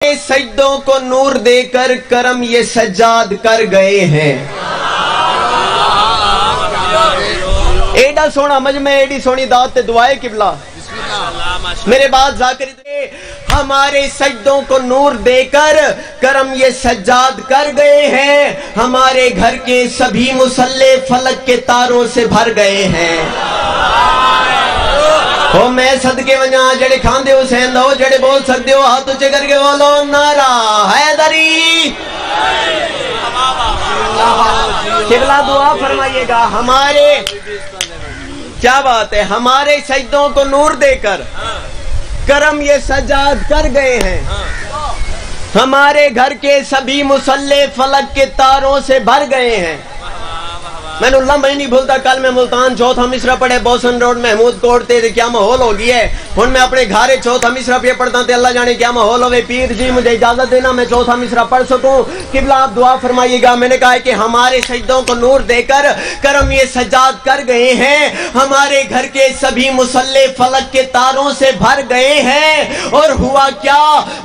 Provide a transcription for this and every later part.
सजदों को नूर देकर करम ये सज्जाद कर गए हैं। एडा सोना मजमे, एडी सोनी दात ते दुआए किबला मेरे बाद जाकिर हमारे सजदों को नूर देकर करम ये सज्जाद कर गए हैं। हमारे घर के सभी मुसल्ले फलक के तारों से भर गए हैं। हो मैं सदके वजा जड़े खांदे हुसैन दो जड़े बोल सकते हो हाथ ऊंचे करके बोलो नारा हैदरी। किबला दुआ फरमाइएगा। हमारे क्या बात है, हमारे सजदों को नूर देकर करम ये सज्जाद कर गए हैं। हमारे घर के सभी मुसल्ले फलक के तारों से भर गए हैं। मैंने लम्हा ही नहीं भूलता, कल मैं मुल्तान चौथा मिसरा पढ़े बोसन रोड महमूद कोट ते क्या माहौल हो गया है। हुण मैं अपने घरे चौथा मिसरा पे पढ़ता ते अल्लाह जाने क्या माहौल होवे। पीर जी मुझे इजाजत देना मैं चौथा मिसरा पढ़ सकूं। किबला आप दुआ फरमाइएगा। मैंने कहा है कि हमारे सजदों को नूर देकर करम ये सज्जाद कर गए हैं। हमारे घर के सभी मुसल्ले फलक के तारों से भर गए हैं। और हुआ क्या,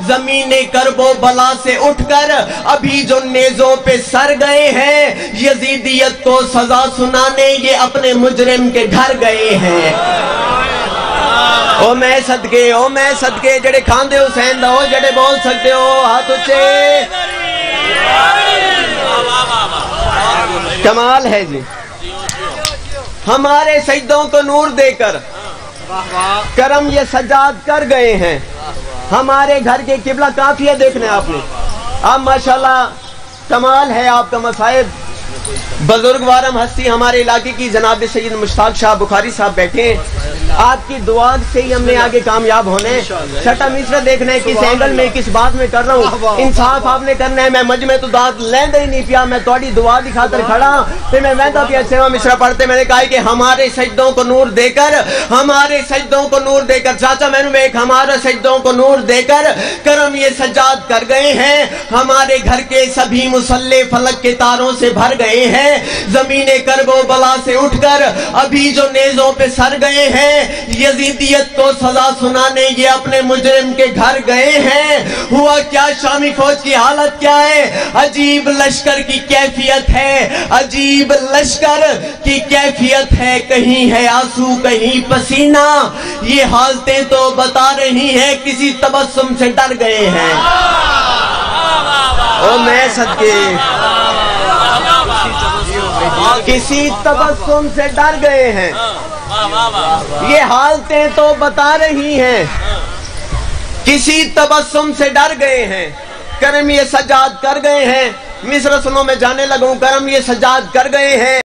जमीने करबो बला से उठकर अभी जो नेजों पे सर गए हैं। यजीदियत को सजा सुनाने ये अपने मुजरिम के घर गए हैं। ओ मैं सदके जड़े खांदे हुसैन दो जड़े बोल सकते हो हाथ ऊंचे। कमाल है जी। हमारे सजदों को नूर देकर करम ये सज्जाद कर गए हैं। हमारे घर के किबला काफिया देखने आपने आप माशाल्लाह कमाल है आपका मसाइब। बुजुर्ग वारम हस्ती हमारे इलाके की जनाब सैयद मुश्ताक शाह बुखारी साहब बैठे हैं। आपकी दुआ से ही हमने आगे कामयाब होने। छठा मिसरा देखना है किस एंगल में किस बात में कर रहा हूँ। इंसाफ आपने करना है। मैं मजमे तो दाद लेंदा ही नहीं पिया। मैं थोड़ी दुआ की खातर खड़ा फिर मैं वहदा पिया सेवा मिसरा पढ़ते। मैंने कहा कि हमारे सजदों को नूर देकर हमारे सजदों को नूर देकर चाचा मैंने एक हमारे सजदों को नूर देकर करम ये सज्जाद कर गए हैं। हमारे घर के सभी मुसल्ले फलक के तारों से भर गए हैं। जमीने करबो बला से उठकर अभी जो नेजों पे सर गए हैं। यजीदियत को सजा सुनाने ये अपने मुजरिम के घर गए हैं। हुआ क्या, शामी फौज की हालत क्या है। अजीब लश्कर की कैफियत है, अजीब लश्कर की कैफियत है। कहीं है आंसू कहीं पसीना। ये हालतें तो बता रही हैं किसी तबस्सुम से डर गए हैं। ओ मैं सदके किसी तबस्सुम से डर गए हैं। ये हालतें तो बता रही हैं किसी तबस्सुम से डर गए हैं। करम ये सज्जाद कर गए हैं। मिस्र सुनो मैं जाने लगूं। करम ये सज्जाद कर गए हैं।